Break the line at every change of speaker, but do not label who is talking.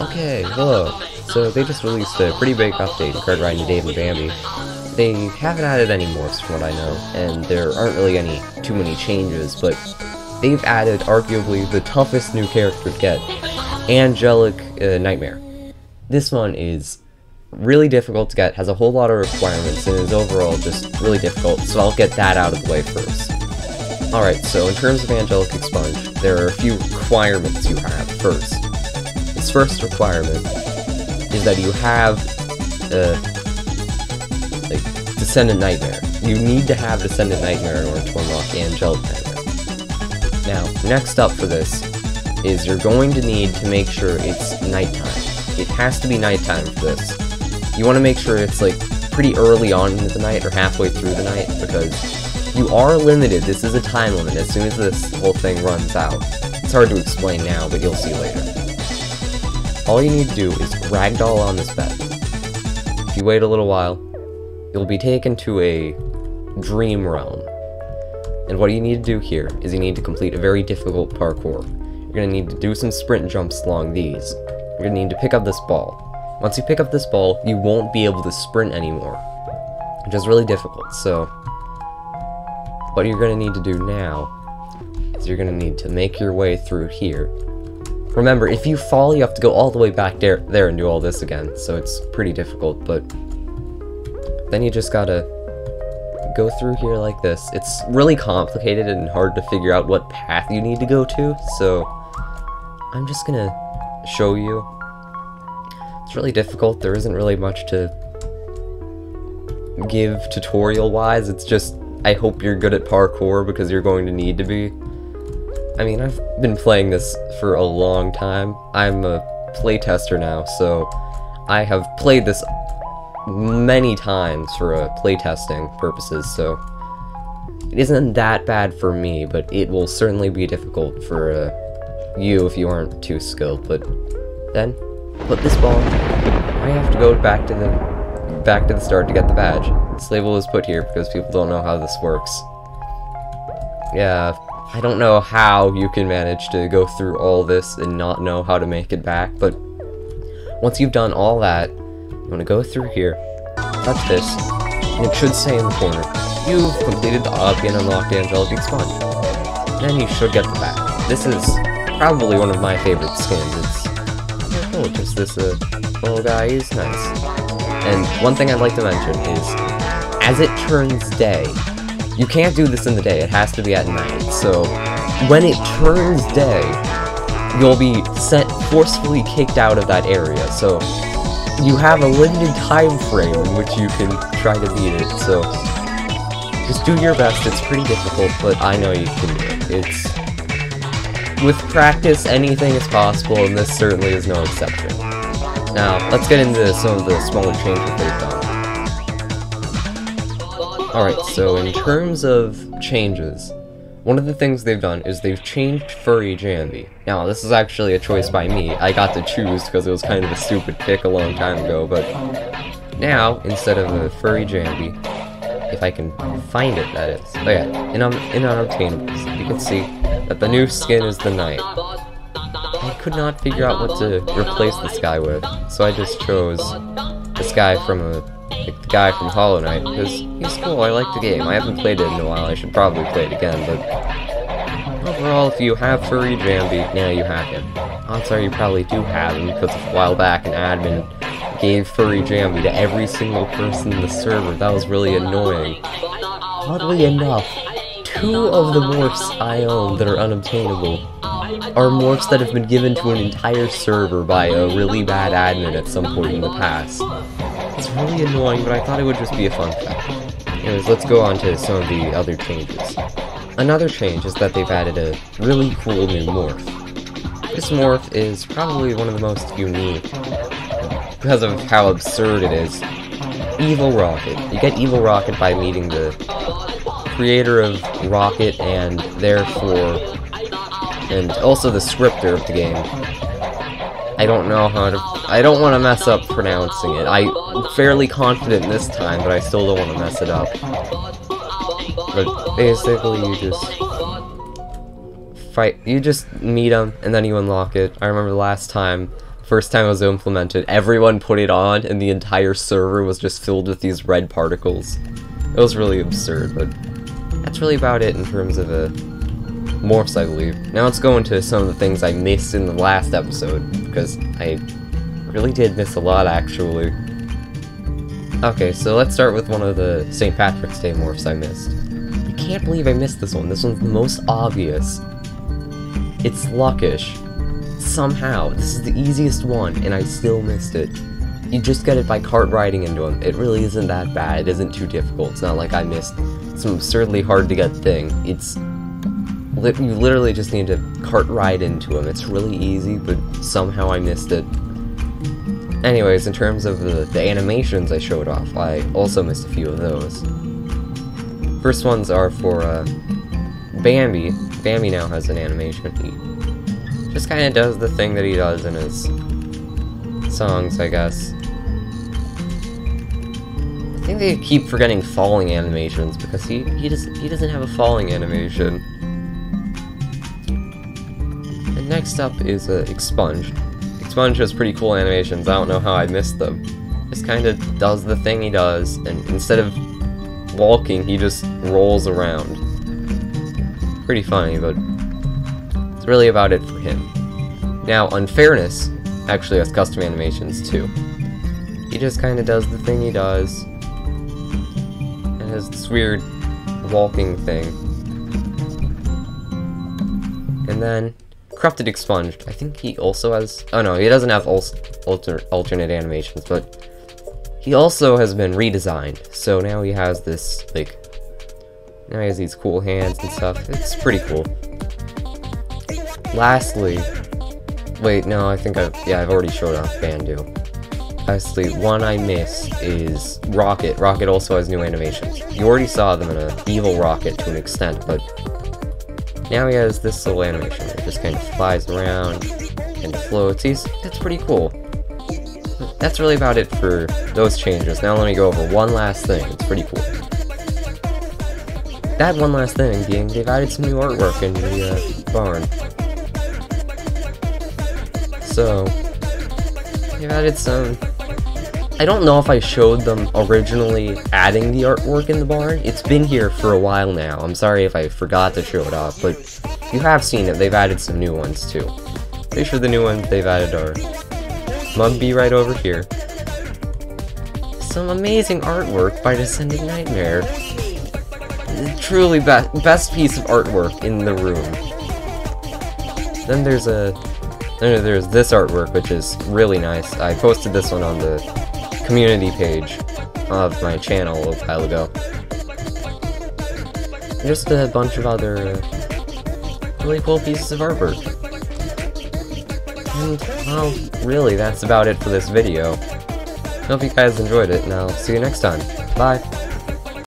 Okay, hello. So they just released a pretty big update in Card Riding Dave and Bambi. They haven't added any morphs from what I know, and there aren't really too many changes, but they've added arguably the toughest new character to get, Angelic Nightmare. This one is really difficult to get, has a whole lot of requirements, and is overall just really difficult, so I'll get that out of the way first. Alright, so in terms of Angelic Expunge, there are a few requirements you have first. Its first requirement is that you have Descendant Nightmare. You need to have Descendant Nightmare in order to unlock Angelic Nightmare. Now, next up for this is you're going to need to make sure it's nighttime. It has to be nighttime for this. You want to make sure it's like pretty early on into the night or halfway through the night, because you are limited. This is a time limit as soon as this whole thing runs out. It's hard to explain now, but you'll see later. All you need to do is ragdoll on this bed. If you wait a little while, you'll be taken to a dream realm. And what you need to do here is you need to complete a very difficult parkour. You're going to need to do some sprint jumps along these. You're going to need to pick up this ball. Once you pick up this ball, you won't be able to sprint anymore, which is really difficult. So what you're going to need to do now is you're going to need to make your way through here. Remember, if you fall, you have to go all the way back there and do all this again, so it's pretty difficult, but then you just gotta go through here like this. It's really complicated and hard to figure out what path you need to go to, so I'm just gonna show you. It's really difficult. There isn't really much to give tutorial-wise. It's just, I hope you're good at parkour, because you're going to need to be. I mean, I've been playing this for a long time. I'm a playtester now, so I have played this many times for playtesting purposes, so it isn't that bad for me, but it will certainly be difficult for you if you aren't too skilled. But then, put this ball in. I have to go back to the start to get the badge. This label is put here because people don't know how this works. Yeah, I don't know how you can manage to go through all this and not know how to make it back, but once you've done all that, you want to go through here, touch this, and it should say in the corner, you've completed the obby and unlocked Angelic Expunge. Then you should get the badge. This is probably one of my favorite skins. It's cool, just this little guy is nice. And one thing I'd like to mention is, as it turns day, you can't do this in the day, it has to be at night, so when it turns day, you'll be forcefully kicked out of that area, so you have a limited time frame in which you can try to beat it, so just do your best. It's pretty difficult, but I know you can do it. With practice, anything is possible, and this certainly is no exception. Now, let's get into some of the smaller changes they've done. Alright, so in terms of changes, one of the things they've done is they've changed Furry Jambi. Now, this is actually a choice by me. I got to choose because it was kind of a stupid pick a long time ago, but now, instead of a Furry Jambi, if I can find it, that is. Oh yeah, in Unobtainables, you can see that the new skin is the Knight. I could not figure out what to replace this guy with, so I just chose this guy from the guy from Hollow Knight, because he's cool. I like the game. I haven't played it in a while. I should probably play it again, but overall, if you have Furry Jambi, now you have him. Odds are you probably do have him, because a while back an admin gave Furry Jambi to every single person in the server. That was really annoying. Oddly enough, 2 of the morphs I own that are unobtainable are morphs that have been given to an entire server by a really bad admin at some point in the past. It's really annoying, but I thought it would just be a fun fact. Anyways, let's go on to some of the other changes. Another change is that they've added a really cool new morph. This morph is probably one of the most unique because of how absurd it is. Evil Rocket. You get Evil Rocket by meeting the creator of Rocket and also the scripter of the game. I don't know how to... I don't want to mess up pronouncing it. I'm fairly confident this time, but I still don't want to mess it up. But basically, you just meet him, and then you unlock it. I remember the last time, First time it was implemented, everyone put it on, and the entire server was just filled with these red particles. It was really absurd, but that's really about it in terms of morphs, I believe. Now let's go into some of the things I missed in the last episode, because I really did miss a lot, actually. Okay, so let's start with one of the St. Patrick's Day morphs I missed. I can't believe I missed this one. This one's the most obvious. It's Luckish. Somehow, this is the easiest one, and I still missed it. You just get it by cart riding into him. It really isn't that bad. It isn't too difficult. It's not like I missed some absurdly hard to get thing. It's you literally just need to cart ride into him. It's really easy, but somehow I missed it. Anyways, in terms of the animations I showed off, I also missed a few of those. First ones are for Bambi. Bambi now has an animation. He just kind of does the thing that he does in his songs, I guess. I think they keep forgetting falling animations because he doesn't have a falling animation. And next up is Expunged. Expunged has pretty cool animations. I don't know how I missed them. Just kind of does the thing he does, and instead of walking, he just rolls around. Pretty funny, but it's really about it for him. Now, Unfairness actually has custom animations too. He just kind of does the thing he does, and has this weird walking thing. And then Corrupted Expunged. I think he also has... Oh no, he doesn't have alternate animations, but he also has been redesigned. So now he has this, like... Now he has these cool hands and stuff. It's pretty cool. Lastly... Wait, no, I think I've already showed off Bandu. Lastly, one I missed is Rocket. Rocket also has new animations. You already saw them in an Evil Rocket to an extent, but now he has this little animation. It just kind of flies around and floats. It's pretty cool. That's really about it for those changes. Now let me go over one last thing. It's pretty cool. That one last thing being they've added some new artwork in the barn. So, they've added some... I don't know if I showed them originally adding the artwork in the barn. It's been here for a while now. I'm sorry if I forgot to show it off, but you have seen it. They've added some new ones too. Pretty sure the new ones they've added are Bambi right over here. Some amazing artwork by Angelic Nightmare. Truly best piece of artwork in the room. Then there's this artwork, which is really nice. I posted this one on the community page of my channel a while ago. Just a bunch of other really cool pieces of artwork. And, well, really, that's about it for this video. Hope you guys enjoyed it, and I'll see you next time. Bye!